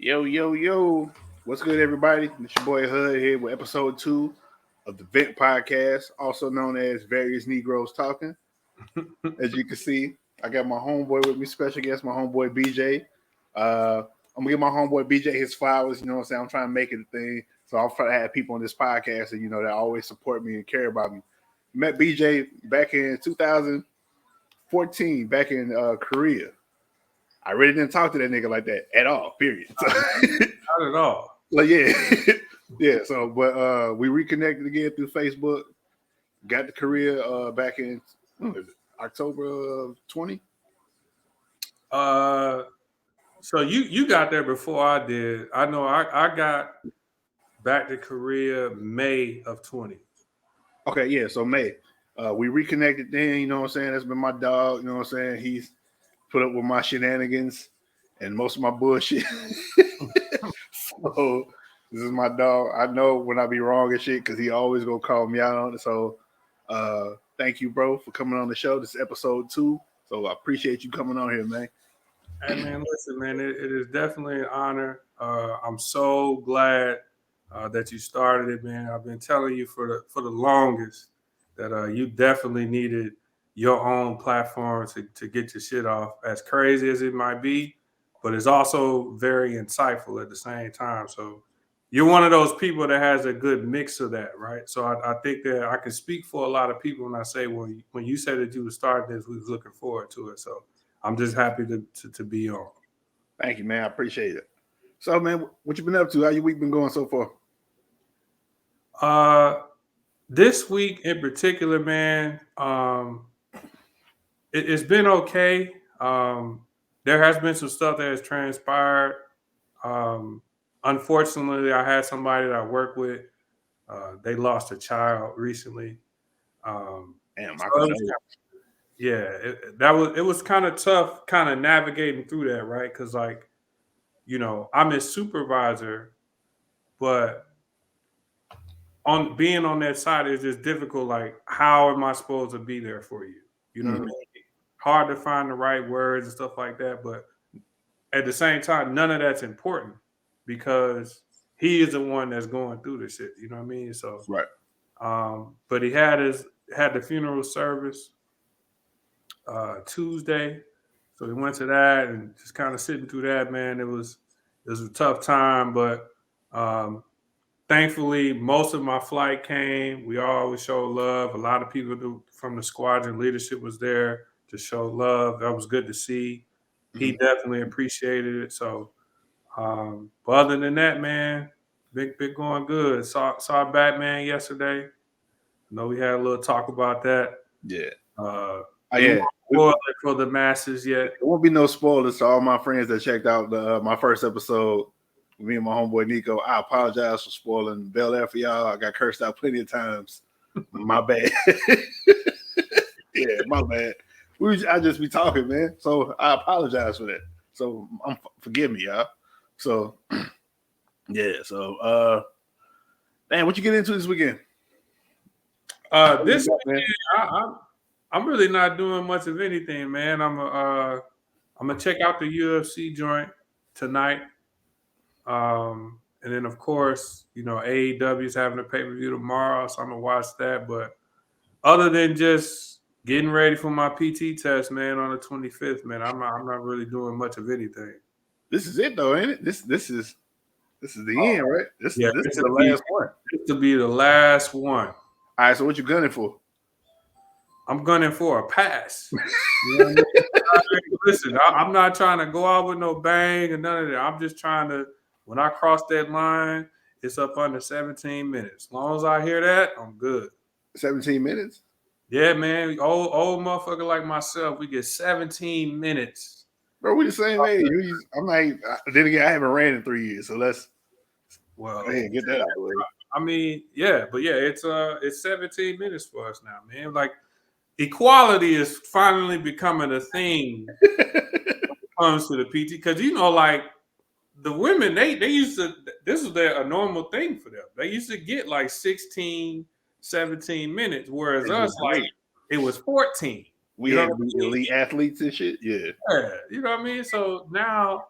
Yo, yo, yo. What's good, everybody? It's your boy Hud here with episode 2 of the V.N.T podcast, also known as Various Negroes Talking. As you can see, I got my homeboy with me, special guest, my homeboy BJ. I'm going to give my homeboy BJ his flowers. You know what I'm saying? I'm trying to make it a thing. So I'll try to have people on this podcast and, that always support me and care about me. Met BJ back in 2014, back in Korea. I really didn't talk to that nigga like that at all, period. So, not at all. Like, yeah. Yeah, so, but we reconnected again through Facebook. Got to Korea back in October of 20. So you got there before I did. I know I got back to Korea May of 20. Okay, yeah, so May. We reconnected then, you know what I'm saying? That's been my dog, you know what I'm saying? He's put up with my shenanigans and most of my bullshit. So this is my dog. I know when I be wrong and shit because he always gonna call me out on it. So thank you, bro, for coming on the show. This is episode 2. So I appreciate you coming on here, man. Hey man, listen, man, it is definitely an honor. I'm so glad that you started it, man. I've been telling you for the longest that you definitely needed your own platform to get your shit off, as crazy as it might be, but it's also very insightful at the same time. So you're one of those people that has a good mix of that, right? So I think that I can speak for a lot of people when I say when you said that you would start this, we was looking forward to it. So I'm just happy to be on. Thank you, man. I appreciate it. So, man, what you been up to? How your week been going so far? This week in particular, man, it's been okay. There has been some stuff that has transpired. Unfortunately, I had somebody that I work with. They lost a child recently. Damn, it was kind of tough, kind of navigating through that, right? Because I'm his supervisor, but on being on that side is just difficult. Like, how am I supposed to be there for you? You know what I mean? Hard to find the right words and stuff like that. But at the same time, none of that's important because he is the one that's going through this shit. You know what I mean? So, right. But he had the funeral service Tuesday, so we went to that and just kind of sitting through that. Man, it was a tough time, but thankfully, most of my flight came. We always show love. A lot of people from the squadron leadership was there to show love. That was good to see. He definitely appreciated it. So, but other than that, man, big going good. Saw Batman yesterday. I know we had a little talk about that. Yeah. Yeah. Spoil it for the masses yet. There won't be no spoilers to all my friends that checked out my first episode. Me and my homeboy Nico. I apologize for spoiling Bel Air for y'all. I got cursed out plenty of times. My bad. Yeah, my bad. I just be talking, man. So I apologize for that. So forgive me, y'all. So yeah. So man, what you get into this weekend? This weekend, I'm really not doing much of anything, man. I'm gonna check out the UFC joint tonight. And then of course, AEW is having a pay-per-view tomorrow, so I'm gonna watch that. But other than just getting ready for my PT test, man, on the 25th, man, I'm not really doing much of anything. This is it though, ain't it? This is the end, right? This is the last one. This will be the last one. All right, so what you gunning for? I'm gunning for a pass. You know what I mean? Listen, I'm not trying to go out with no bang or none of that. I'm just trying to, when I cross that line, it's up under 17 minutes. As long as I hear that, I'm good. 17 minutes? Yeah, man. Old motherfucker like myself, we get 17 minutes. Bro, we the same age. I'm like, then again, I haven't ran in 3 years, so let's go ahead, get that out of the way. I mean, yeah, but yeah, it's 17 minutes for us now, man. Like, equality is finally becoming a thing when it comes to the PT. Because, like, the women, they used to, this was a normal thing for them. They used to get like 16, 17 minutes, whereas us, like, it was 14. We had elite athletes and shit. Yeah. Yeah, you know what I mean? So now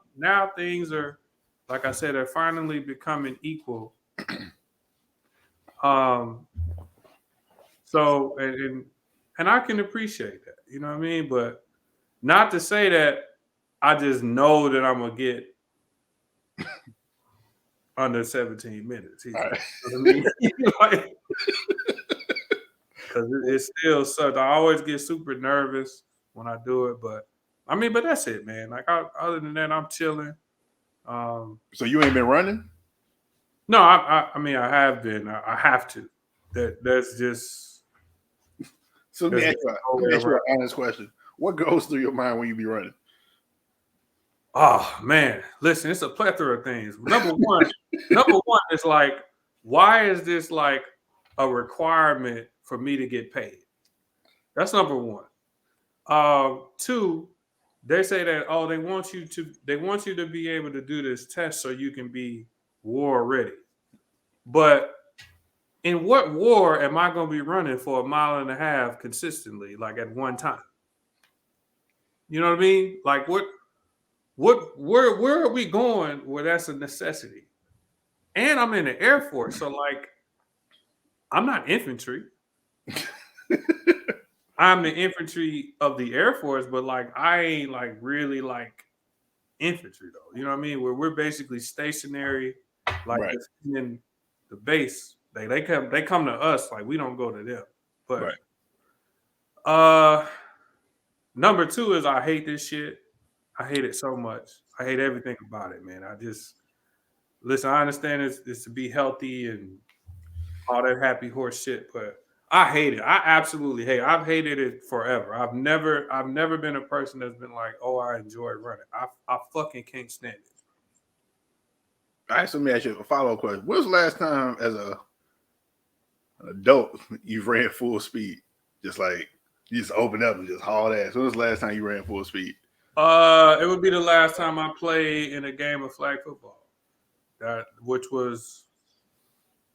things are like I said, they're finally becoming equal. So and I can appreciate that, you know what I mean? But not to say that I just know that I'm gonna get under 17 minutes. You know what I mean? Because it's still such. I always get super nervous when I do it, but I mean, but that's it, man. Like other than that, I'm chilling. So you ain't been running? No, I mean, I have been. I have to. That's just. So let me ask you an honest question. What goes through your mind when you be running? Oh man, listen, it's a plethora of things. Number one is like, why is this like a requirement for me to get paid? That's number one. Two, they say that they want you to be able to do this test so you can be war ready. But in what war am I going to be running for 1.5 miles consistently, like at one time? You know what I mean? Like where are we going where that's a necessity? And I'm in the Air Force, so like I'm not infantry. I'm the infantry of the Air Force, but like I ain't like really like infantry though. You know what I mean? Where we're basically stationary, like in the base. They come to us, like we don't go to them. But number two is I hate this shit. I hate it so much. I hate everything about it, man. I just listen, I understand it's to be healthy and all that happy horse shit, but I hate it. I absolutely hate it. I've hated it forever. I've never been a person that's been like, oh, I enjoy running. I fucking can't stand it. All right, so let me ask you a follow-up question. When was the last time as an adult you've ran full speed? Just like you just open up and just haul ass. When was the last time you ran full speed? It would be the last time I played in a game of flag football. Which was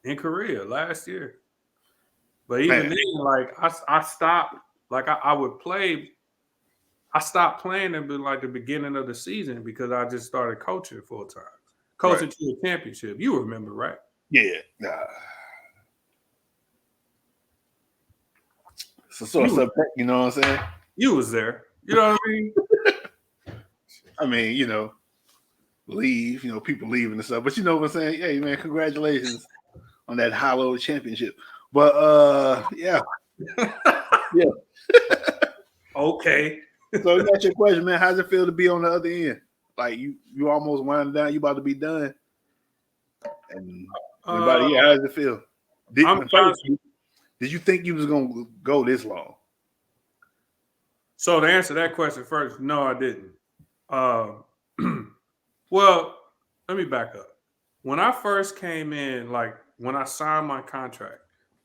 in Korea last year. But even then, like I stopped. Like I would play. I stopped playing at like the beginning of the season because I just started coaching full time, coaching to a championship. You remember, right? Yeah. So sort of you know what I'm saying? You was there. You know what I mean? I mean, leave, people leaving and stuff. But you know what I'm saying? Hey man, congratulations on that hallowed championship. But yeah. Yeah. Okay. So that's your question, man. How's it feel to be on the other end? Like you almost winding down, you about to be done. And everybody, how does it feel? Did you think you was gonna go this long? So to answer that question first, no, I didn't. Well, let me back up. When I first came in, like when I signed my contract,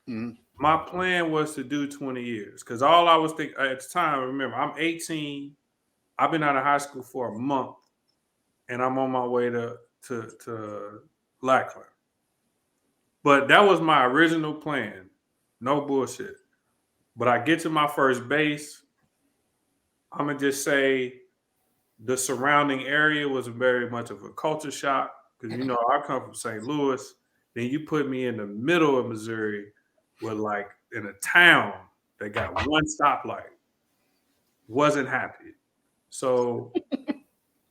my plan was to do 20 years because all I was thinking at the time, remember, I'm 18. I've been out of high school for a month, and I'm on my way to Lackland. But that was my original plan. No bullshit. But I get to my first base. I'm going to just say the surrounding area was very much of a culture shock because, I come from St. Louis. Then you put me in the middle of Missouri with like in a town that got one stoplight. Wasn't happy. So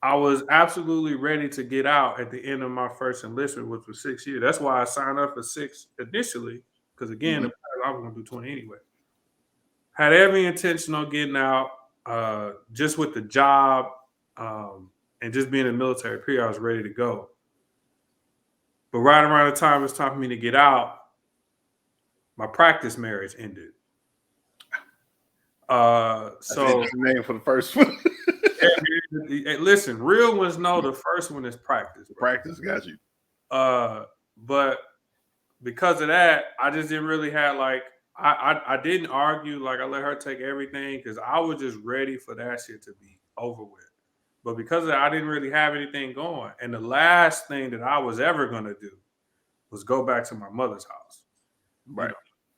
I was absolutely ready to get out at the end of my first enlistment, which was 6 years. That's why I signed up for 6 initially, because again, I was going to do 20 anyway. Had every intention on getting out, just with the job and just being in the military period, I was ready to go. But right around the time it's time for me to get out, my practice marriage ended. So that's the name for the first one. Listen, real ones know the first one is practice. Practice, got you. But because of that, I just didn't really have like I didn't argue. Like I let her take everything because I was just ready for that shit to be over with. But because of that, I didn't really have anything going. And the last thing that I was ever gonna do was go back to my mother's house. Right.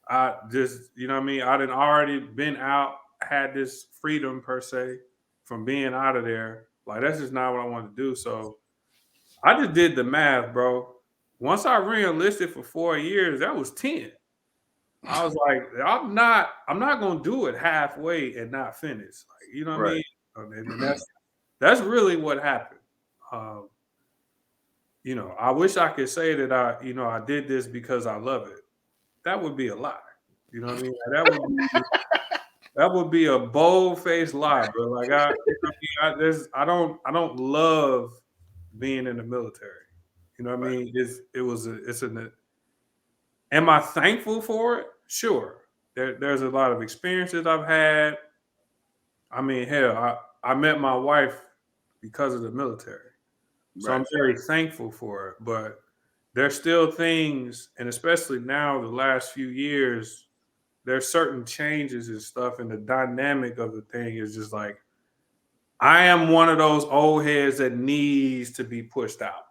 I just, you know what I mean? I didn't already been out, had this freedom per se from being out of there. Like that's just not what I wanted to do. So I just did the math, bro. Once I re-enlisted for 4 years, that was 10. I was like, I'm not gonna do it halfway and not finish. Like, you know what I Right. mean? And that's really what happened. Um, I wish I could say that I did this because I love it. That would be a lie. You know what I mean? That would be a bold-faced lie, bro. Like I don't love being in the military. You know what I Right. mean? It's an Am I thankful for it? Sure. There's a lot of experiences I've had. I mean, hell, I met my wife because of the military. So Right. I'm very thankful for it. But there's still things, and especially now, the last few years, there's certain changes and stuff, and the dynamic of the thing is just like, I am one of those old heads that needs to be pushed out.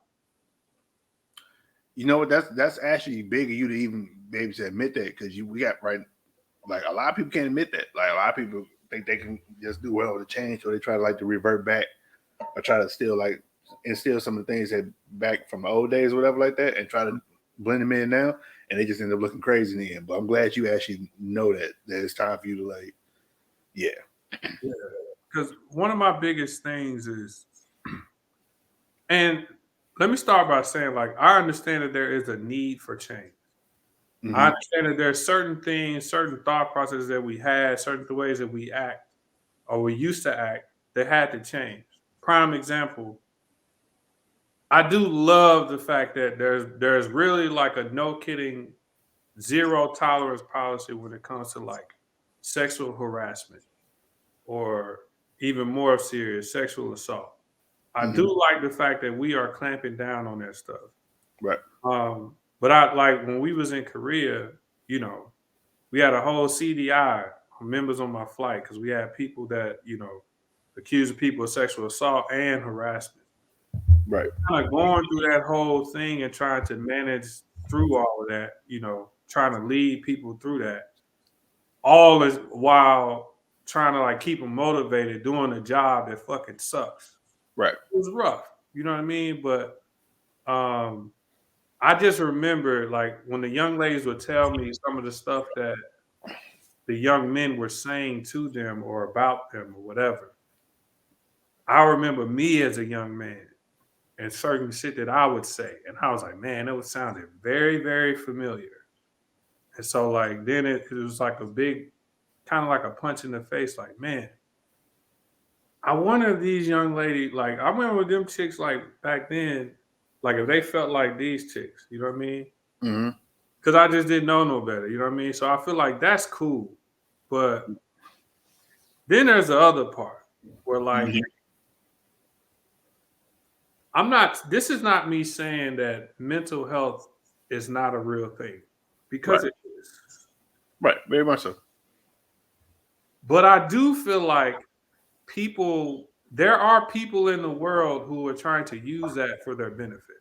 You know what? That's actually big of you to even be able to admit that, because we got right. Like, a lot of people can't admit that. Like, a lot of people think they can just do well with the change, or they try to like to revert back, or try to still like instill some of the things that back from the old days or whatever like that, and try to blend them in now, and they just end up looking crazy in the end. But I'm glad you actually know that it's time for you to like, yeah. Yeah. Because one of my biggest things is, and let me start by saying, like, I understand that there is a need for change. I Mm-hmm. understand that there are certain things, certain thought processes that we had, certain ways that we act or we used to act that had to change. Prime example, I do love the fact that there's really like a no kidding zero tolerance policy when it comes to like sexual harassment or even more serious sexual assault. I Mm-hmm. do like the fact that we are clamping down on that stuff. Right. But I like when we was in Korea, we had a whole CDI members on my flight because we had people that accusing people of sexual assault and harassment. Right. Kind of going through that whole thing and trying to manage through all of that, trying to lead people through that, all is while trying to like keep them motivated doing a job that fucking sucks. Right. It was rough, you know what I mean? But I just remember like when the young ladies would tell me some of the stuff that the young men were saying to them or about them or whatever. I remember me as a young man and certain shit that I would say. And I was like, man, it was sounding very, very familiar. And so like then it was like a big kind of like a punch in the face, like, man, I wonder if these young ladies, like I remember them chicks like back then, like if they felt like these chicks, you know what I mean? Mm-hmm. Because I just didn't know no better, you know what I mean? So I feel like that's cool. But then there's the other part where like Mm-hmm. this is not me saying that mental health is not a real thing because Right. it is. Right. Very much so. But I do feel like there are people in the world who are trying to use that for their benefit.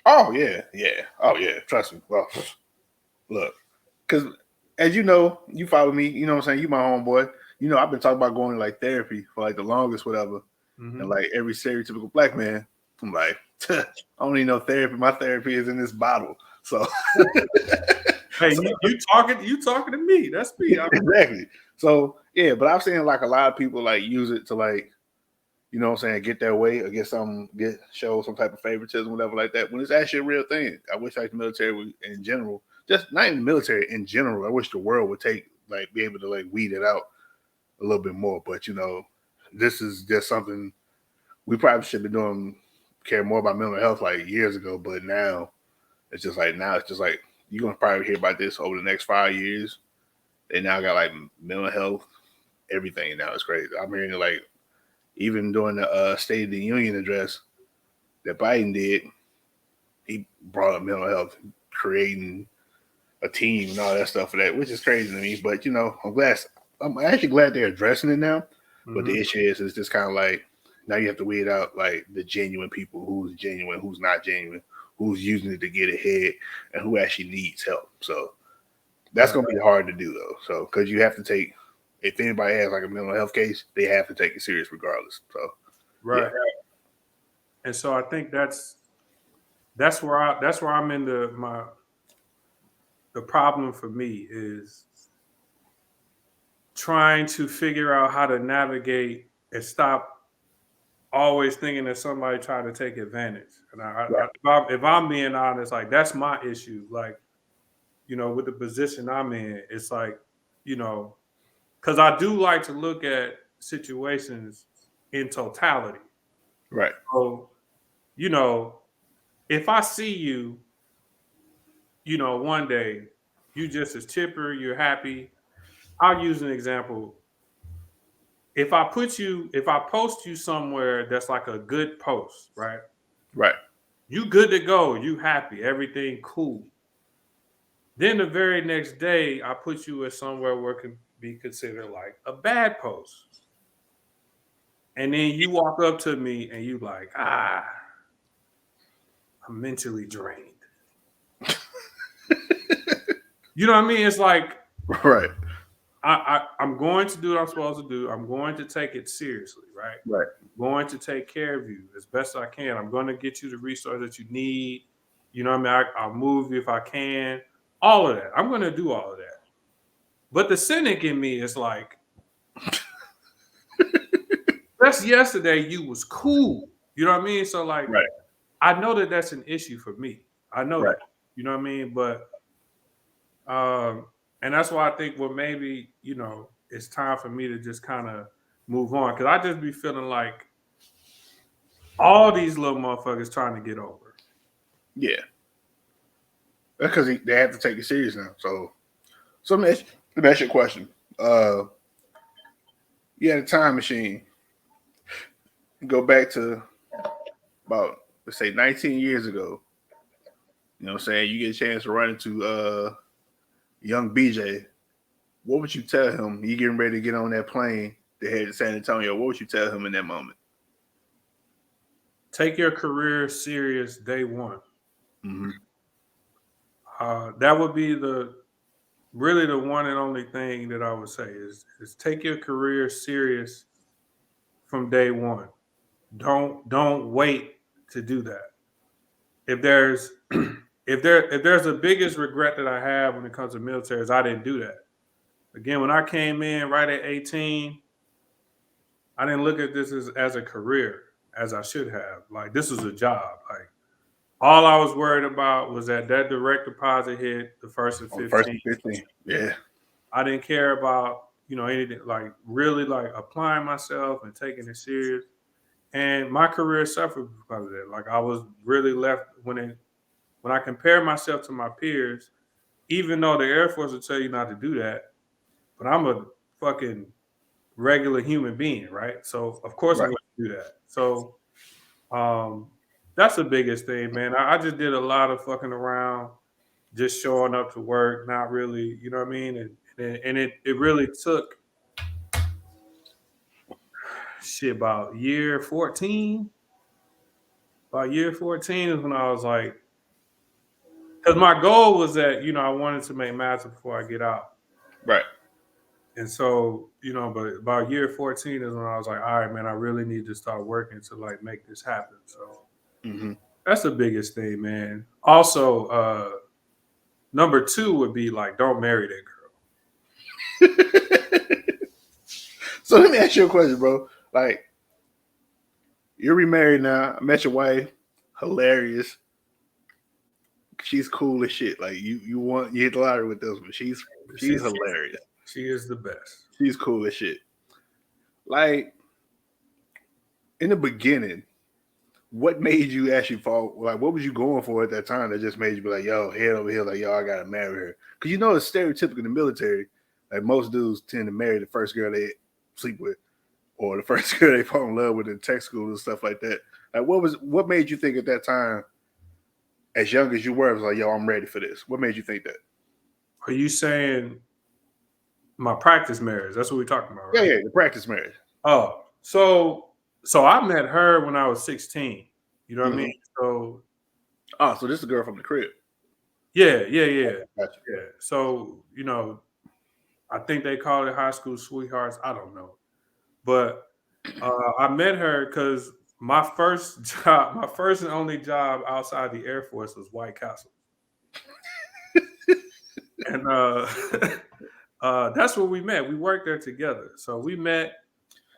Oh yeah. Yeah. Oh yeah. Trust me. Well, look, because as you know, you follow me. You know what I'm saying. You my homeboy. You know, I've been talking about going to like therapy for like the longest, whatever. And Mm-hmm. like every stereotypical black man, I'm like, I don't need no therapy. My therapy is in this bottle. So, Hey, so you talking to me. That's me. exactly. So yeah, but I've seen like a lot of people like use it to like, you know what I'm saying, get their way or show some type of favoritism, whatever like that. When it's actually a real thing. I wish like the military would, in general, just not in the military in general. I wish the world would be able to like weed it out a little bit more. But this is just something we probably should be doing, care more about mental health like years ago. But now it's just like you're gonna probably hear about this over the next 5 years. They now got like mental health, everything now. It's crazy. I'm hearing it like even during the State of the Union address that Biden did, he brought up mental health, creating a team and all that stuff for that, which is crazy to me. But I'm actually glad they're addressing it now. But Mm-hmm. the issue is, it's just kind of like now you have to weed out like the genuine people, who's genuine, who's not genuine, who's using it to get ahead, and who actually needs help. So that's Right. gonna be hard to do though. So because you have to take, if anybody has like a mental health case, they have to take it serious regardless. So yeah. Right. And so I think that's that's where I'm in the problem for me is trying to figure out how to navigate and stop always thinking that somebody trying to take advantage. And Right. if I'm being honest, like that's my issue. Like, with the position I'm in, it's like, because I do like to look at situations in totality. Right. So, if I see you, one day, you just as chipper, you're happy. I'll use an example. If I post you somewhere that's like a good post, right? Right. You good to go, you happy, everything cool. Then the very next day, I put you at somewhere where it can be considered like a bad post. And then you walk up to me and you like, I'm mentally drained. You know what I mean? It's like Right. I'm going to do what I'm supposed to do. I'm going to take it seriously, right? Right. I'm going to take care of you as best I can. I'm going to get you the resources that you need. You know what I mean? I'll move you if I can. All of that. I'm going to do all of that. But the cynic in me is like, just yesterday you was cool. You know what I mean? So like, Right. I know that that's an issue for me. I know Right. that. You know what I mean? But and that's why I think, well, maybe it's time for me to just kind of move on, because I just be feeling like all these little motherfuckers trying to get over. Yeah. That's because they have to take it serious now. So let me ask you a question. You had a time machine. You go back to about, let's say, 19 years ago. You know what I'm saying? You get a chance to run into young BJ. What would you tell him? You getting ready to get on that plane to head to San Antonio. What would you tell him in that moment? Take your career serious day one. Mm-hmm. That would be really the one and only thing that I would say is take your career serious from day one. Don't wait to do that. If there's if there's the biggest regret that I have when it comes to military is I didn't do that. Again, when I came in right at 18, I didn't look at this as a career as I should have. Like, this was a job. Like, all I was worried about was that direct deposit hit the first and On the first 15. and 15. Yeah. I didn't care about, anything, like really like applying myself and taking it serious. And my career suffered because of that. Like, I was really left when I compare myself to my peers, even though the Air Force will tell you not to do that, but I'm a fucking regular human being, right? So of course I'm Right. going to do that. So that's the biggest thing, man. I just did a lot of fucking around, just showing up to work, not really, you know what I mean? And it really took shit about year 14. About year 14 is when I was like, because my goal was that, I wanted to make master before I get out. Right. And so, but about year 14 is when I was like, all right, man, I really need to start working to like make this happen. So Mm-hmm. that's the biggest thing, man. Also, number 2 would be like, don't marry that girl. So let me ask you a question, bro. Like, you're remarried now. I met your wife. Hilarious. She's cool as shit. Like you hit the lottery with this one. She's hilarious. She is the best. She's cool as shit. Like, in the beginning, what made you actually fall? Like, what was you going for at that time that just made you be like, yo, head over here, like, yo, I gotta marry her? Because it's stereotypical in the military. Like, most dudes tend to marry the first girl they sleep with, or the first girl they fall in love with in tech school and stuff like that. Like, what made you think at that time, as young as you were, it was like, yo, I'm ready for this? What made you think that? Are you saying my practice marriage? That's what we're talking about, right? Yeah, the practice marriage. Oh, so I met her when I was 16. You know what I mean? So so this is a girl from the crib. yeah. Gotcha. Yeah. So, I think they call it high school sweethearts. I don't know. But I met her because my first job, my first and only job outside the Air Force was White Castle. And that's where we met. We worked there together. So we met.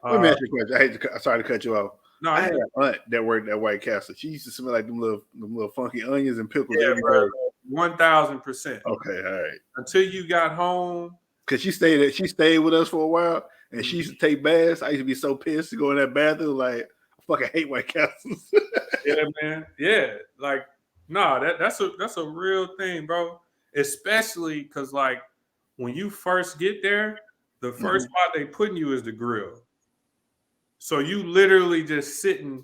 Let me ask you a question. Sorry to cut you off. No, I had an aunt that worked at White Castle. She used to smell like them little funky onions and pickles yeah, every day. 1,000%. Okay, all right. Until you got home. Cause she stayed with us for a while, and she used to take baths. I used to be so pissed to go in that bathroom. Like, I fucking hate White Castles. Yeah, man. Yeah, like, nah, that's a real thing, bro. Especially because, like, when you first get there, the first spot they putting you is the grill. So you literally just sitting.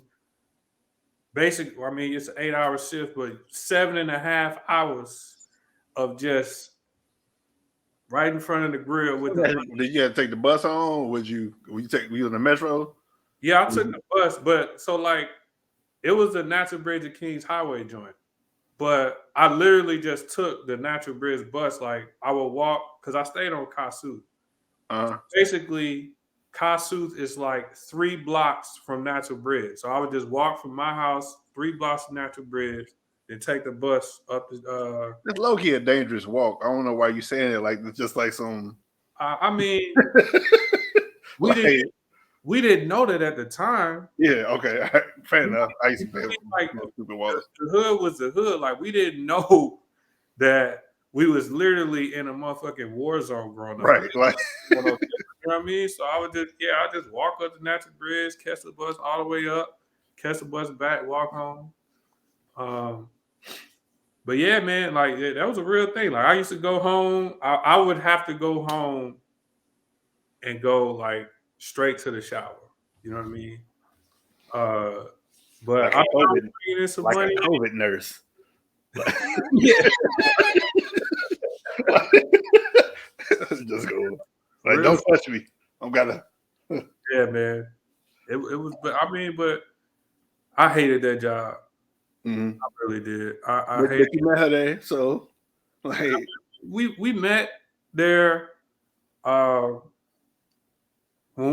Basically, I mean, it's an 8-hour shift, but 7.5 hours of just right in front of the grill with the. Did you have to take the bus home? Were you on the metro? Yeah, I took the bus, but so like it was the Natural Bridge of Kings Highway joint. But I literally just took the Natural Bridge bus. Like I would walk because I stayed on Kasuth. Basically, Kasuth is like 3 blocks from Natural Bridge. So I would just walk from my house 3 blocks to Natural Bridge, then take the bus up. It's low key a dangerous walk. I don't know why you saying it like it's just like some. I mean, we didn't know that at the time. Yeah, okay, fair enough. I used to play like stupid walks. The hood was the hood. Like we didn't know that we was literally in a motherfucking war zone growing up. Right, like you know what I mean? So I just walk up the Natural Bridge, catch the bus all the way up, catch the bus back, walk home. But yeah, man, like that was a real thing. Like I used to go home. I would have to go home and go like straight to the shower. You know what I mean? But like I was bringing in some like money. A COVID nurse. Yeah. Just go. Like, don't touch me. I'm gonna. Yeah, man. It was, but I hated that job. I really did. I hated. But you met her there, so like we met there. When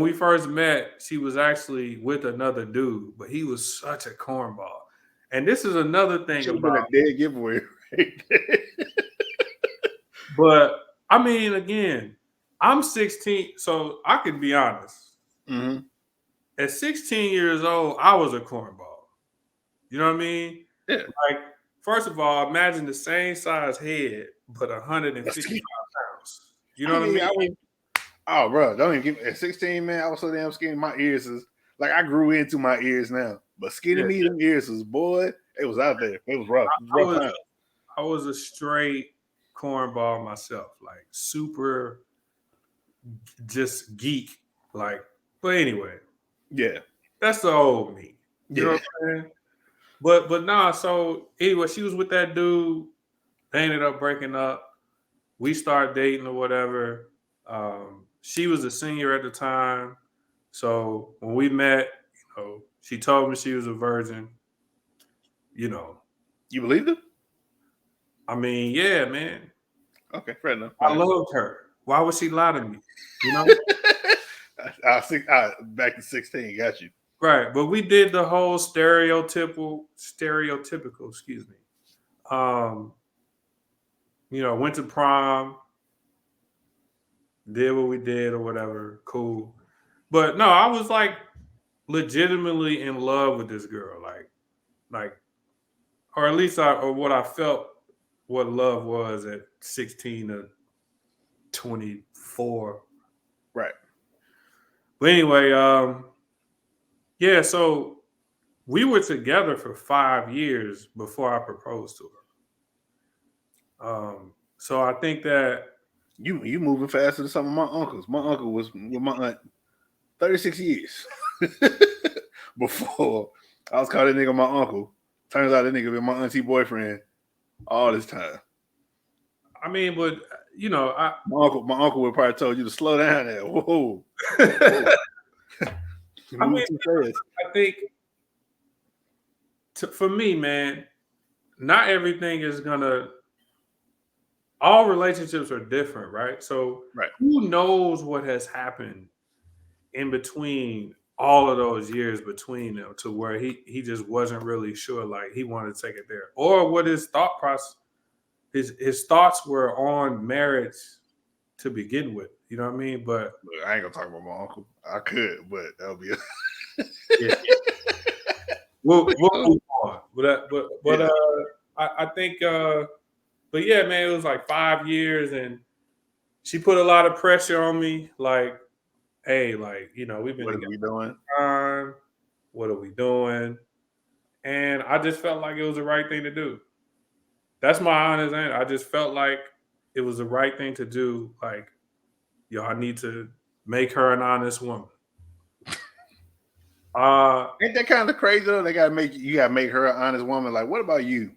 we first met, she was actually with another dude, but he was such a cornball. And this is another thing should have been a dead giveaway. Right there. But I mean, again, I'm 16, so I can be honest. At 16 years old, I was a cornball. You know what I mean? Yeah. Like, first of all, imagine the same size head, but 155 pounds. You know what I mean? Oh, bro, don't even give me at 16, man. I was so damn skinny. My ears is like I grew into my ears now, but skinny me, them ears was boy. It was out there. It was rough. I was a straight cornball myself, like super, just geek. Like, but anyway, yeah, that's the old me. You know what I'm saying? But nah. So anyway, she was with that dude. They ended up breaking up. We started dating or whatever. She was a senior at the time. So when we met, she told me she was a virgin. You believed it? I mean, yeah, man. Okay, fair enough. I loved her. Why would she lie to me? You know? Back to 16, got you. Right, but we did the whole stereotypical, excuse me. Went to prom, did what we did or whatever, cool. But no, I was like legitimately in love with this girl, like, or at least what I felt what love was at 16 to 24. Right. But anyway, yeah, so we were together for 5 years before I proposed to her. So I think that you moving faster than some of my uncles. My uncle was with my aunt 36 years before I was calling that nigga my uncle. Turns out that nigga been my auntie boyfriend all this time. I mean, but my uncle would probably told you to slow down there. Whoa. I mean, I think for me, man, not everything is gonna. All relationships are different, right? So, who knows what has happened in between all of those years between them to where he just wasn't really sure, like he wanted to take it there, or what his thought process, his thoughts were on marriage to begin with. You know what I mean? But I ain't gonna talk about my uncle. I could, but that'll be. yeah. We'll move on. But I think but yeah, man, it was like 5 years, and she put a lot of pressure on me, like, hey, like, you know, we've been What are together we doing? time. What are we doing? And I just felt like it was the right thing to do. That's my honest answer. I just felt like it was the right thing to do. Like, yo, I need to make her an honest woman. Ain't that kind of crazy though? You gotta make her an honest woman. Like, what about you?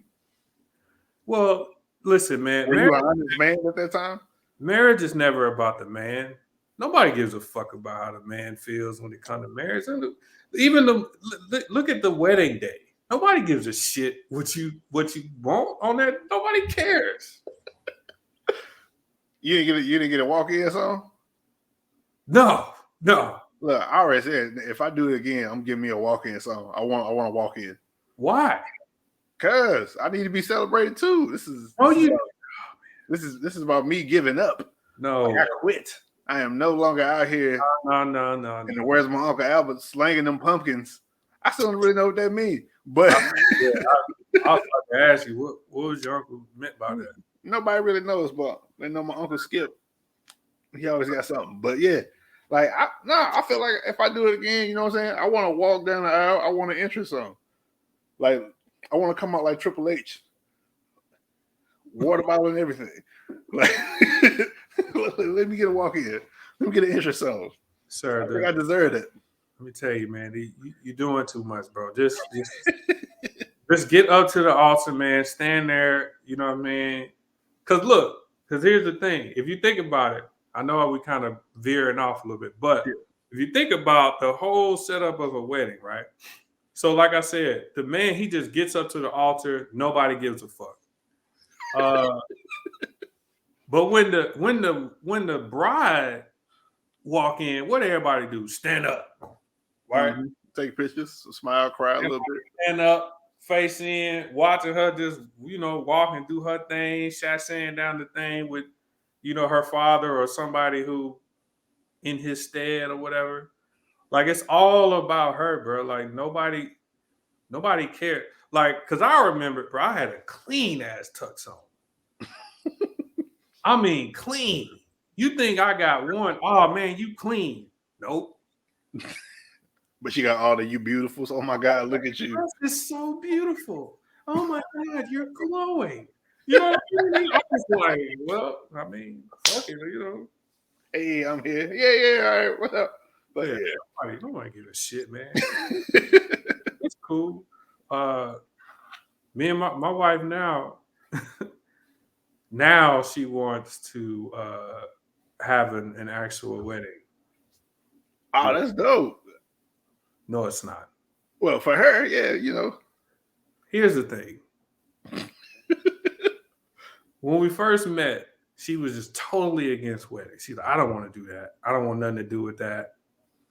Well, listen, man. Were you an honest man at that time? Marriage is never about the man. Nobody gives a fuck about how the man feels when it comes to marriage. And even look at the wedding day. Nobody gives a shit what you want on that. Nobody cares. You didn't get a walk-in song? No. Look, I already said if I do it again, I'm giving me a walk-in song. I want to walk in. Why? Cause I need to be celebrated too. This is about me giving up. No, like, I quit. I am no longer out here. No. And where's my Uncle Albert slanging them pumpkins? I still don't really know what that means. But I was about to ask you what was your uncle meant by that? Nobody really knows, but they know my Uncle Skip. He always got something. But yeah, like I feel like if I do it again, you know what I'm saying? I want to walk down the aisle. I want to enter something. Like I want to come out like Triple H, water bottle and everything. Like, let me get a walk in. Let me get an intro song. Sir, I think I deserve it. Let me tell you, man, you're doing too much, bro. Just get up to the altar, man. Stand there. You know what I mean? Because here's the thing. If you think about it, I know we kind of veering off a little bit, but if you think about the whole setup of a wedding, right? So, like I said, the man, he just gets up to the altar. Nobody gives a fuck. But when the bride walk in, what everybody do? Stand up, right? Mm-hmm. Take pictures, smile, cry a little bit. Stand up, face in, watching her just, walk and do her thing, chassaying down the thing with, her father or somebody who in his stead or whatever. Like, it's all about her, bro. Like, nobody cared. Like, because I remember, bro, I had a clean ass tux on. I mean, clean. You think I got one? Oh, man, you clean. Nope. But she got all the you beautifuls. Oh, my God, look at you. This is so beautiful. Oh, my God, you're glowing. You know what I mean? I was like, well, I mean, fuck it, Hey, I'm here. Yeah, all right, what up? But yeah. Nobody give a shit, man. It's cool. Me and my wife now, now she wants to have an actual wedding. Oh, that's dope. No, it's not. Well, for her, yeah, Here's the thing. When we first met, she was just totally against weddings. She's like, I don't want to do that. I don't want nothing to do with that.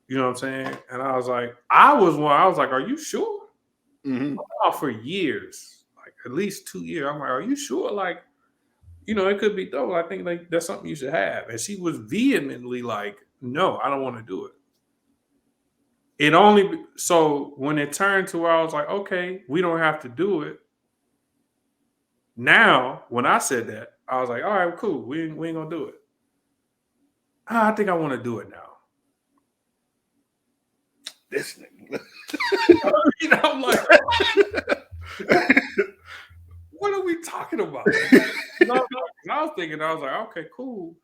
You know what I'm saying? And I was like, I was like, are you sure? Mm-hmm. For years, like at least 2 years. I'm like, are you sure? Like, it could be dope. I think like that's something you should have. And she was vehemently like, no, I don't want to do it. So when it turned to where I was like, okay, we don't have to do it. Now, when I said that, I was like, all right, cool. We ain't gonna do it. I think I want to do it now. This nigga. I'm like, what are we talking about? No, I was thinking, I was like, okay, cool.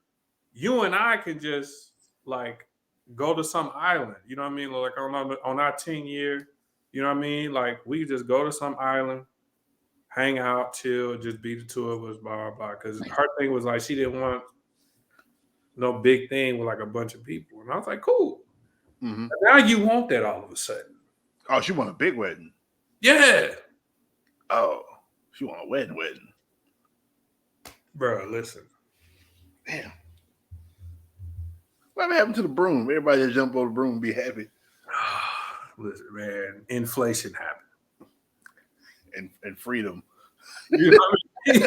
You and I can just like go to some island. You know what I mean? Like on our 10-year, you know what I mean? Like we just go to some island, hang out, chill, just be the two of us, blah, blah, blah. Because her thing was like, she didn't want no big thing with like a bunch of people. And I was like, cool. Mm-hmm. Now you want that all of a sudden. Oh, she want a big wedding. Yeah. Oh, she want a wedding. Bro, listen. Damn. What happened to the broom? Everybody just jump on the broom and be happy. Listen, man, inflation happened. And freedom. You know what I mean?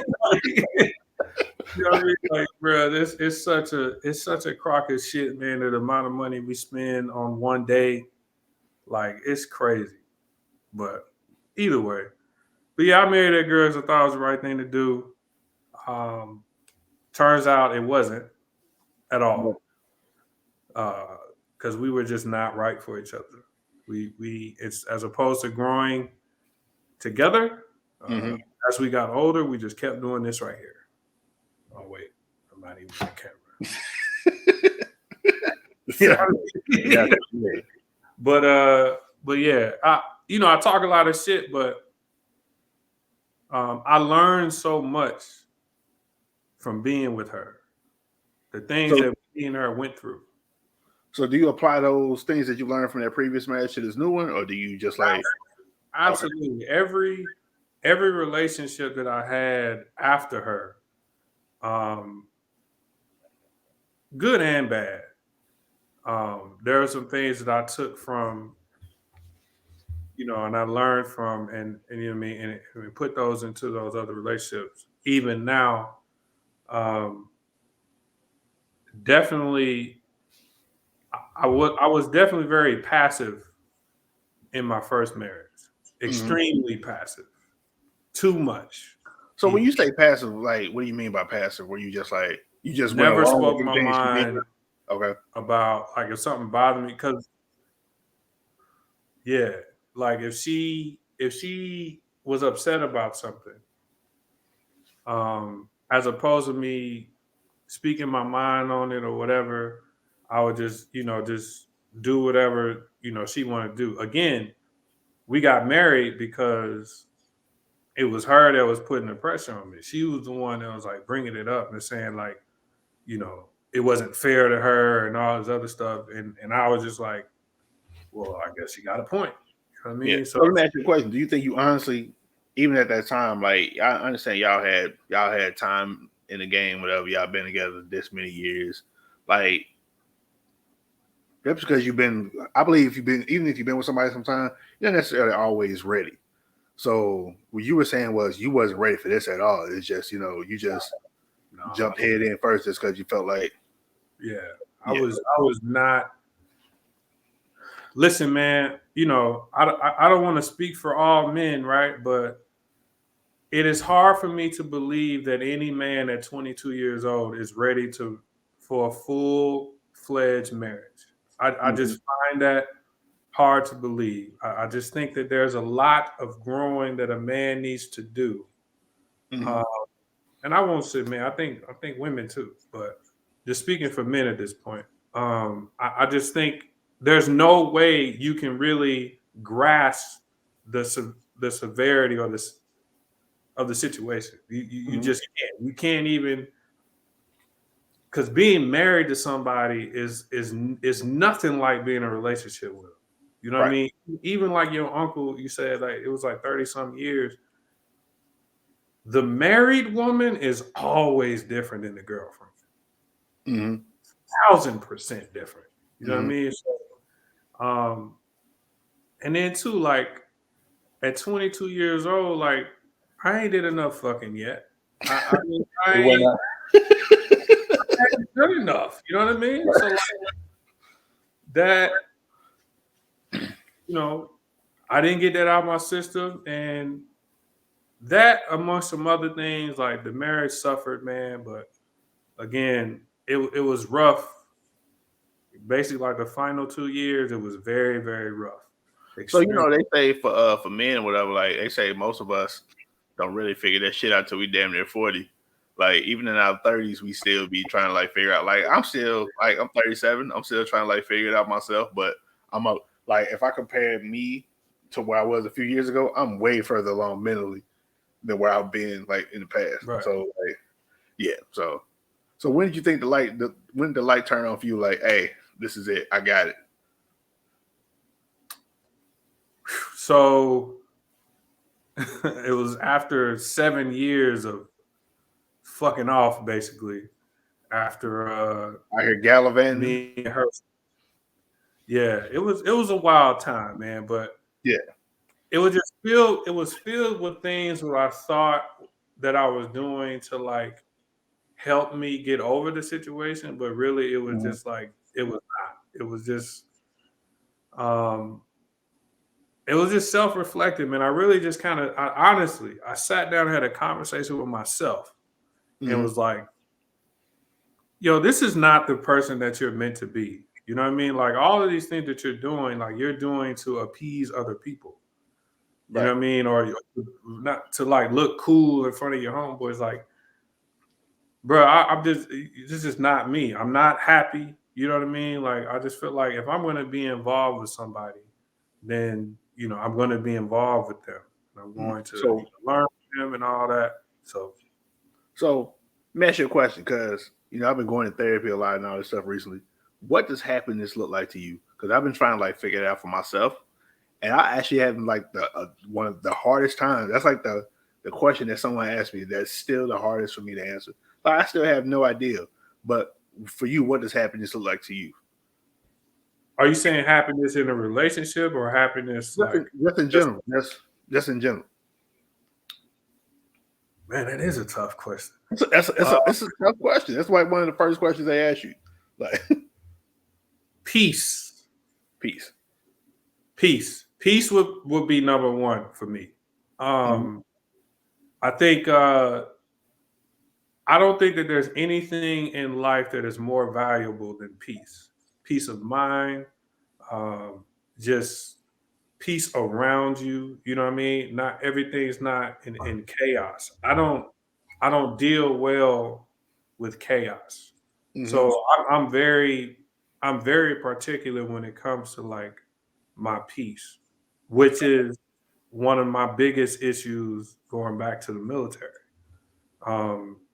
You know what I mean? Like, bro, this it's such a crock of shit, man. The amount of money we spend on one day, like, it's crazy. But either way, but yeah, I married that girl because I thought it was the right thing to do. Turns out it wasn't at all, because we were just not right for each other. It's as opposed to growing together. As we got older, we just kept doing this right here. Oh wait, I'm not even on camera. Yeah. But yeah, I talk a lot of shit, but I learned so much from being with her. The things that me and her went through. So do you apply those things that you learned from that previous marriage to this new one, or do you just like absolutely every relationship that I had after her, good and bad, there are some things that I took from, and I learned from, and you know what I mean, and we put those into those other relationships. Even now, definitely, I was definitely very passive in my first marriage, extremely passive, too much. So when you say passive, like, what do you mean by passive? Were you just like you just never went spoke my mind about, like, if something bothered me? Because yeah, like if she was upset about something, as opposed to me speaking my mind on it or whatever, I would just do whatever she wanted to do. Again, we got married because it was her that was putting the pressure on me. She was the one that was like bringing it up and saying, like, it wasn't fair to her and all this other stuff. And I was just like, well, I guess she got a point. You know what I mean? Yeah. So let me ask you a question. Do you think you honestly, even at that time, like, I understand y'all had time in the game, whatever, y'all been together this many years, like, that's because I believe even if you've been with somebody sometime, you're not necessarily always ready. So what you were saying was you wasn't ready for this at all. It's just, you just jumped head in first just because you felt like. Yeah. I was not. Listen, man, I don't want to speak for all men, right? But it is hard for me to believe that any man at 22 years old is ready for a full-fledged marriage. I just find that hard to believe. I just think that there's a lot of growing that a man needs to do. And I won't say men. I think women too. But just speaking for men at this point, I just think there's no way you can really grasp the severity of the situation. You just can't. You can't even, because being married to somebody is nothing like being in a relationship with them. You know what I mean? Even like your uncle, you said like it was like 30-some years. The married woman is always different than the girlfriend. 1,000% different. You know what I mean? So, and then too, like at 22 years old, like I ain't did enough fucking yet. I mean, I ain't good enough. You know what I mean? So like that, I didn't get that out of my system, and that amongst some other things, like the marriage suffered, man. But again, it was rough. Basically, like the final 2 years, it was very, very rough. So they say for men, whatever, like they say most of us don't really figure that shit out till we damn near 40. Like even in our 30s, we still be trying to like figure out. Like I'm 37. I'm still trying to like figure it out myself. But like if I compare me to where I was a few years ago, I'm way further along mentally than where I've been like in the past. Right. So like, yeah. So when did you think when did the light turn on for you? Like, hey, this is it. I got it. So it was after 7 years of fucking off, basically. After I hear gallivanting. me and her. Yeah, it was a wild time, man. But Yeah. it was filled with things where I thought that I was doing to like help me get over the situation, but really it was Mhm. just like it was not. Um it was just self-reflective, man. I really just honestly, I sat down and had a conversation with myself and Mhm. was like, yo, this is not the person that you're meant to be. You know what I mean? Like all of these things that you're doing, like you're doing to appease other people. You know Right. what I mean? Or not to like look cool in front of your homeboys. Like, bro, I'm just this is not me. I'm not happy. You know what I mean? Like, I just feel like if I'm going to be involved with somebody, then I'm going to be involved with them. I'm going to So learn from them and all that. So, So, let me ask you a question because I've been going to therapy a lot and all this stuff recently. What does happiness look like to you? Because I've been trying to like figure it out for myself, and I actually have like the one of the hardest times. That's like the question that someone asked me. That's still the hardest for me to answer. Like, I still have no idea. But for you, what does happiness look like to you? are you saying happiness in a relationship or happiness Just like in just general. Just in general. man? That is a tough question. It's a tough question. That's like one of the first questions they ask you. Like Peace, peace. peace would be number one for me. Mhm. Um, I think I don't think that there's anything in life that is more valuable than peace. Peace of mind, um, just peace around you. You know what I mean? Not everything's not in chaos. I don't deal well with chaos. Mhm. So I'm very particular when it comes to like my peace, which is one of my biggest issues going back to the military.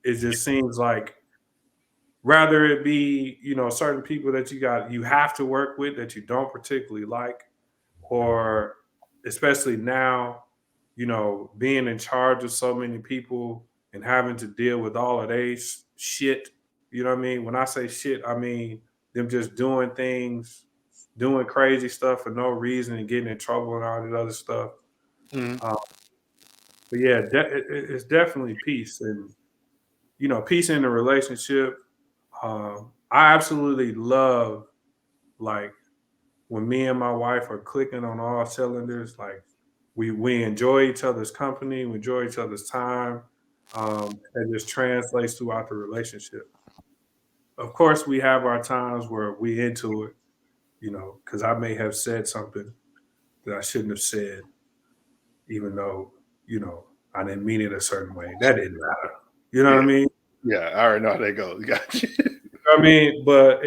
It just seems like rather it be certain people that you have to work with that you don't particularly like, or especially now, being in charge of so many people and having to deal with all of their shit. You know what I mean? When I say shit, I mean them just doing things, doing crazy stuff for no reason and getting in trouble and all that other stuff. Mhm. Uh, but yeah, it's definitely peace and peace in the relationship. I absolutely love like when me and my wife are clicking on all cylinders. Like we enjoy each other's company, we enjoy each other's time. It just translates throughout the relationship. Of course, we have our times where we into it, because I may have said something that I shouldn't have said, even though you know I didn't mean it a certain way. That didn't matter. You know Yeah. what I mean? Yeah. I already know how that goes. Gotcha. I mean, but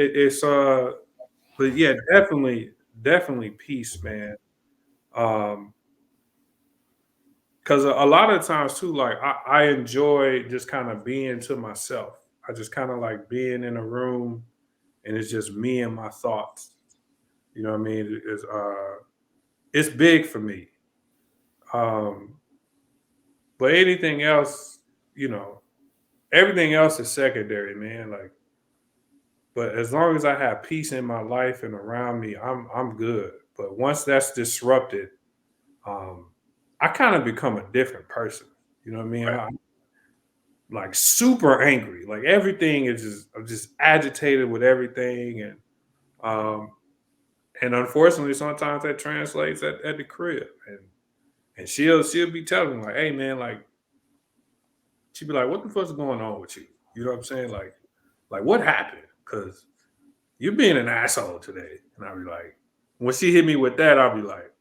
but yeah, definitely peace, man. Um, because a lot of times too, like I enjoy just kind of being to myself. I just kind of like being in a room and it's just me and my thoughts. You know what I mean? It's big for me. Um, but anything else, you know, everything else is secondary, man. Like, but as long as I have peace in my life and around me, I'm good. But once that's disrupted, um, I kind of become a different person. You know what I mean? Right. I'm like super angry. Like everything is I'm just agitated with everything, um, and unfortunately, sometimes that translates at the crib, and she'll be telling me like, "Hey, man, like." She'd be like, "What the fuck's going on with you?" You know what I'm saying? Like what happened? Because you're being an asshole today. And I'll be like, when she hit me with that, I'll be like,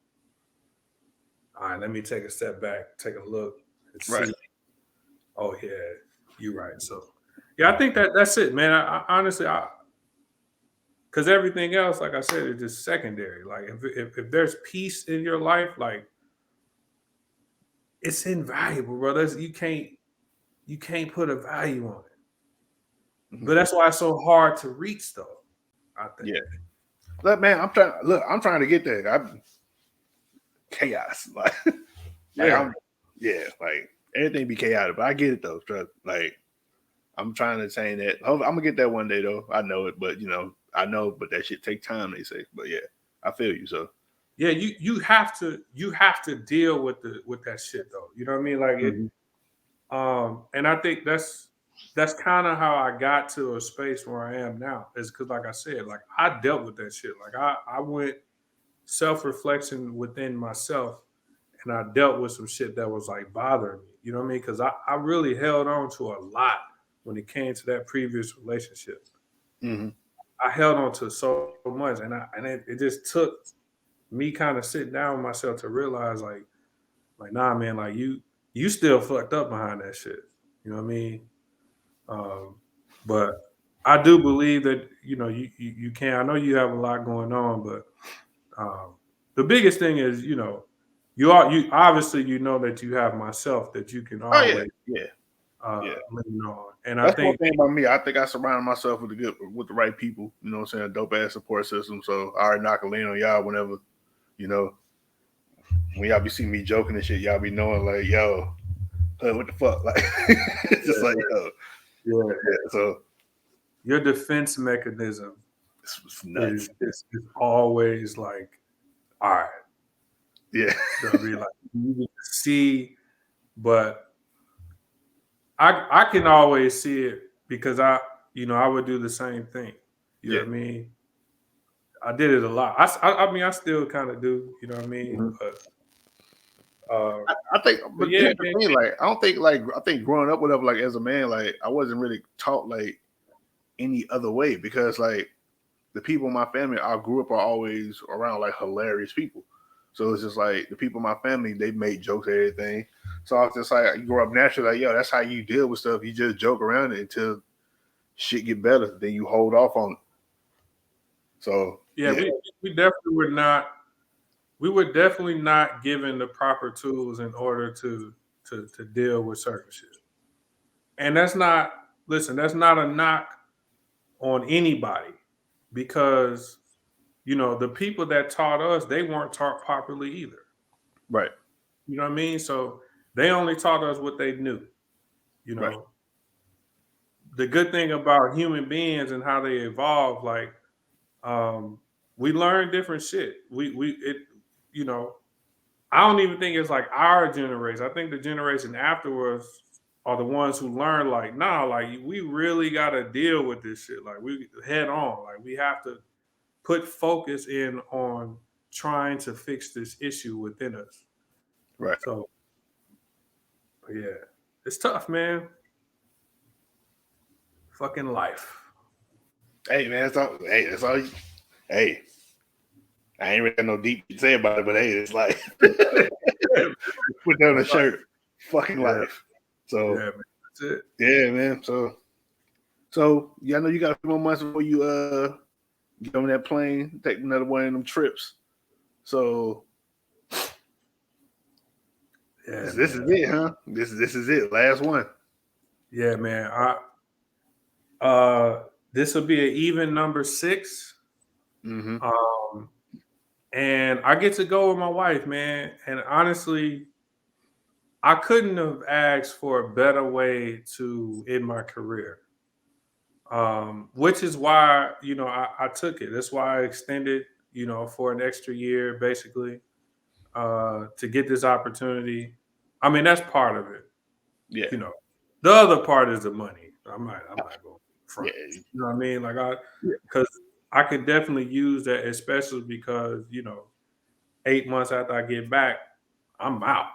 all right, let me take a step back, take a look, and Right. see. Oh yeah, you're right. So yeah, I think that's it, man. I honestly, because everything else, like I said, is just secondary. Like if there's peace in your life, like it's invaluable, brothers. You can't put a value on it. Mhm. But that's why it's so hard to reach, though. I think. Yeah. Look, man, I'm trying to get there. I'm chaos. Like Yeah. I'm yeah, like everything be chaotic, but I get it though. Trust. Like I'm trying to attain that. I'm gonna get that one day though. I know it, but I know, but that shit take time, they say. But yeah. I feel you. So yeah, you have to deal with that shit though. You know what I mean? Like it. And I think that's kind of how I got to a space where I am now. Is because, like I said, like I dealt with that shit. Like I went self-reflection within myself, and I dealt with some shit that was like bothering me. You know what I mean? Because I really held on to a lot when it came to that previous relationship. I held on to so much, and it just took me kind of sitting down with myself to realize like nah, man, like you still fucked up behind that shit. You know what I mean? But I do believe that you can. I know you have a lot going on, but the biggest thing is you obviously that you have myself that you can oh yeah, always yeah. lean on, and I That's one think thing about me. I think I surround myself with with the right people. You know what I'm saying? A dope ass support system. So I already knock a lean on y'all whenever, you know, when y'all be seeing me joking and shit, y'all be knowing like, yo, what the fuck? Like it's just like, yo, yeah, yeah. So your defense mechanism it's is, nuts. is, is always like, all right, Yeah. you know what I mean? Like you can see, but I can always see it because I would do the same thing. You know Yeah. what I mean? I did it a lot. I mean, I still kind of do. You know what I mean? I think, But but yeah, here's the man. thing, like, I don't think, like, I think growing up, whatever, like, as a man, like, I wasn't really taught, like, any other way because, like, the people in my family I grew up are always around, like, hilarious people. So it's just like the people in my family, they made jokes and everything. So I was just like, you grow up naturally, like, yo, that's how you deal with stuff. You just joke around it until shit get better. Then you hold off on it. So, Yeah, yeah, we definitely were not. We were definitely not given the proper tools in order to deal with certain shit. And that's not. Listen, that's not a knock on anybody because the people that taught us, they weren't taught properly either. right, You know what I mean? So they only taught us what they knew. You right, know, the good thing about human beings and how they evolve, like we learn different shit. You know, I don't even think it's like our generation. I think the generation afterwards are the ones who learn like, nah, like we really got to deal with this shit. Like we head on. Like we have to put focus in on trying to fix this issue within us. right. So yeah, it's tough, man. Fucking life. Hey, man, that's all. Hey, that's all. Hey, I ain't really got no deep to say about it, but hey, it's like put down a shirt, fucking Yeah, life. So yeah, man. That's it. yeah, man. So yeah, I know you got a few more months before you get on that plane, take another one of them trips. So Yeah, this is man. it, huh? This is it, last one. Yeah, man. This will be an even number 6. Mm-hmm. Um, and I get to go with my wife, man. And honestly, I couldn't have asked for a better way to end my career. Which is why, I took it. That's why I extended, for an extra year, basically, to get this opportunity. I mean, that's part of it. Yeah, You know, the other part is the money. I'm not going front. yeah, You know what I mean? Like yeah. because I could definitely use that, especially because 8 months after I get back, I'm out.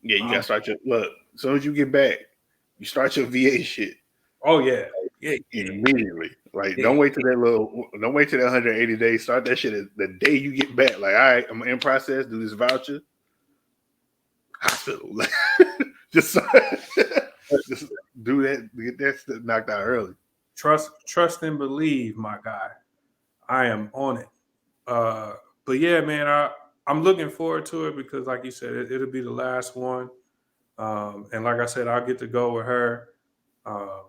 Yeah, you gotta start your look. As soon as you get back, you start your VA shit Oh yeah, yeah, immediately. Like, yeah. don't wait till that 180 days. Start that shit the day you get back. Like, all right, I'm in process. Do this voucher, hospital. just, just do that. Get that stuff knocked out early. Trust and believe, my guy. I am on it. Uh, but yeah, man, I'm looking forward to it because, like you said, it'll be the last one. And like I said, I'll get to go with her. Uh,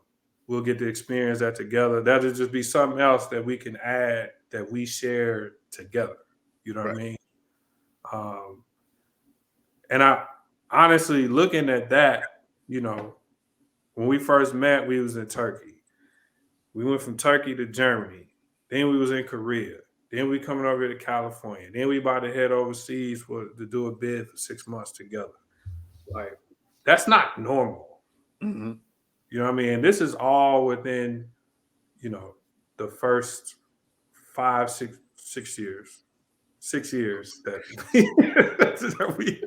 we'll get to experience that together. That'll just be something else that we can add that we share together. You know what I Right. mean? Um, and I honestly looking at that, when we first met, we was in Turkey. We went from Turkey to Germany. Then we was in Korea. Then we coming over to California. Then we about to head overseas to do a bid for 6 months together. Like, that's not normal. Mm-hmm. You know what I mean? This is all within, the first 6 years. 6 years that we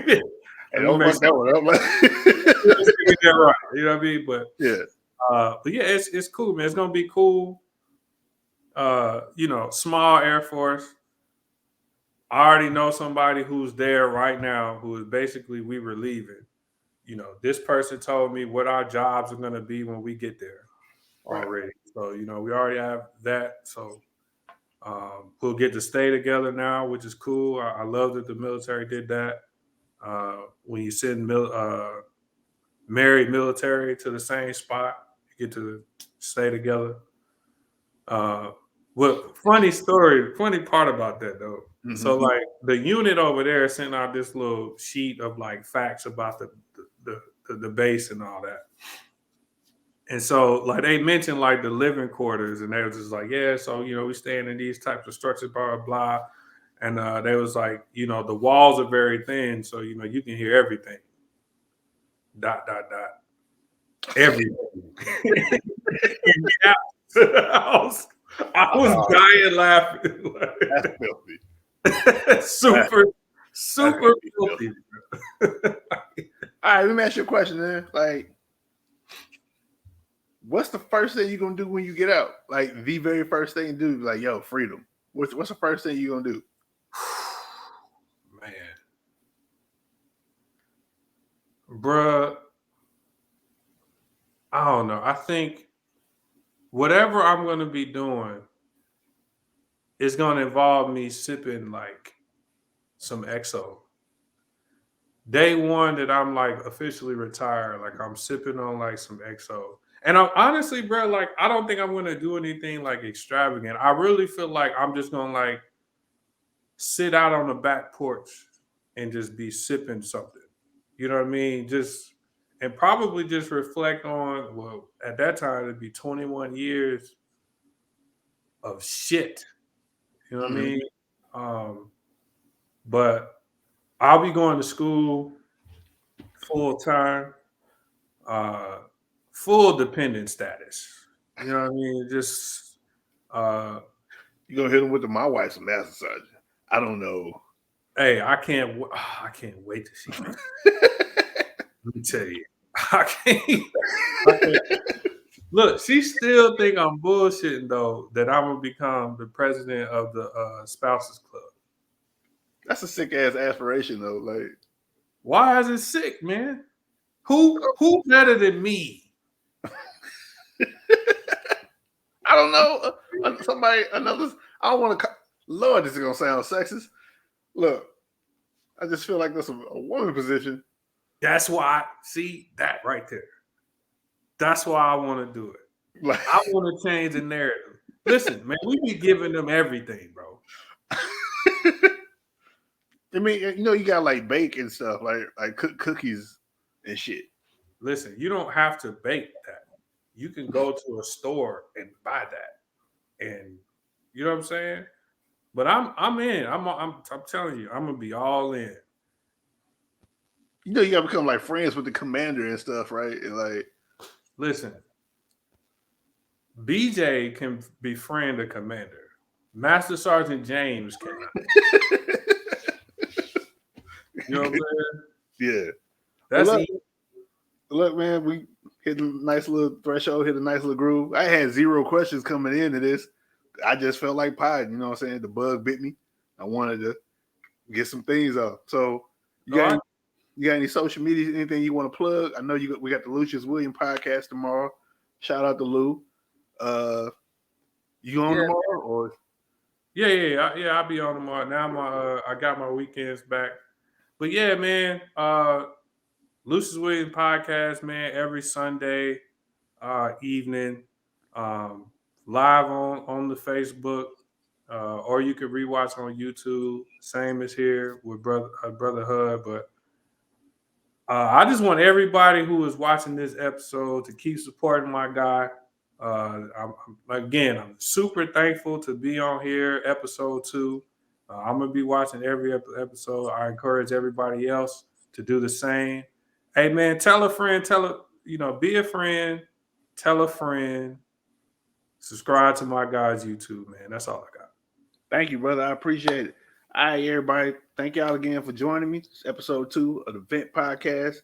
made. Hey, don't fuck that one up. Right. You know what I mean? But yeah. Yeah, it's cool, man. It's gonna be cool. Small Air Force. I already know somebody who's there right now who is basically we were leaving. This person told me what our jobs are gonna be when we get there already. Right. So, we already have that. So we'll get to stay together now, which is cool. I love that the military did that. When you send married military to the same spot, you get to stay together. Funny part about that though. Mm-hmm. So like the unit over there sent out this little sheet of like facts about the base and all that. And so like they mentioned like the living quarters, and they were just like, yeah, so we staying in these types of structures, blah blah blah. And they was like, the walls are very thin, so you can hear everything. ... Everything. I was dying laughing. That's filthy. super filthy. All right, let me ask you a question, man. Like, what's the first thing you're gonna do when you get out? Like the very first thing you do, like, yo, freedom. What's the first thing you're gonna do? Man. Bruh, I don't know. I think whatever I'm going to be doing is going to involve me sipping like some XO. Day one that I'm like officially retired, like I'm sipping on like some XO. And I'm honestly, bro, like I don't think I'm going to do anything like extravagant. I really feel like I'm just going to like sit out on the back porch and just be sipping something. You know what I mean? And probably just reflect on, well, at that time, it'd be 21 years of shit. You know what I mean? But I'll be going to school full time, full dependent status. You know what I mean? Just you gonna hit him with my wife's a master sergeant. I don't know. Hey, I can't wait to see you. Let me tell you. I can't. Look, she still think I'm bullshitting though that I'm gonna become the president of the spouses club. That's a sick ass aspiration though. Like, why is it sick, man? Who better than me? I don't know. Another. I don't want to. Lord, this is gonna sound sexist. Look, I just feel like that's a woman position. That's why. See that right there. That's why I want to do it. Like, I want to change the narrative. Listen, man, we be giving them everything, bro. I mean, you got like bake and stuff, like cook cookies and shit. Listen, you don't have to bake that. You can go to a store and buy that, and you know what I'm saying. But I'm in. I'm telling you, I'm gonna be all in. You gotta become like friends with the commander and stuff, right? And like, listen, BJ can befriend a commander. Master Sergeant James cannot. You know what I'm saying? Yeah. That's look, man, we hit a nice little threshold, hit a nice little groove. I had 0 questions coming into this. I just felt like pie. You know what I'm saying? The bug bit me. I wanted to get some things up. So you got any social media, anything you want to plug? I know we got the Lucius Williams podcast tomorrow. Shout out to Lou. You on tomorrow or? Yeah. I'll be on tomorrow. Now I got my weekends back. But yeah, man, Lucius Williams podcast, man, every Sunday evening, live on the Facebook, or you can rewatch on YouTube. Same as here with brother Hud. But I just want everybody who is watching this episode to keep supporting my guy. I'm super thankful to be on here, episode 2. I'm gonna be watching every episode. I encourage everybody else to do the same. Hey man, tell a friend, be a friend, tell a friend, subscribe to my guy's YouTube, man. That's all I got. Thank you, brother. I appreciate it. All right, everybody. Thank y'all again for joining me. It's episode 2 of the V.N.T podcast,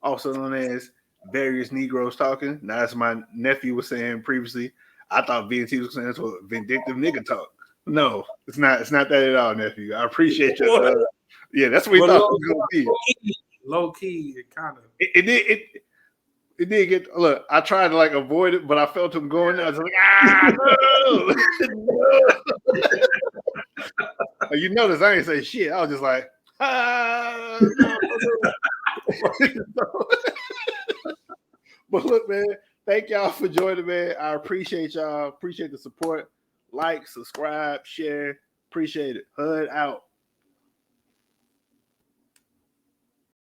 also known as Various Negroes Talking. Now, as my nephew was saying previously, I thought V.N.T was saying that's what vindictive nigga talk. No, it's not. It's not that at all, nephew. I appreciate you. Yeah, that's what we thought it was gonna be. Low key, it kind of. It did get. Look, I tried to like avoid it, but I felt him going there. I was like, no. You notice I ain't say shit. I was just like, But look, man, thank y'all for joining, man. I appreciate y'all. Appreciate the support. Like, subscribe, share. Appreciate it. HUD out.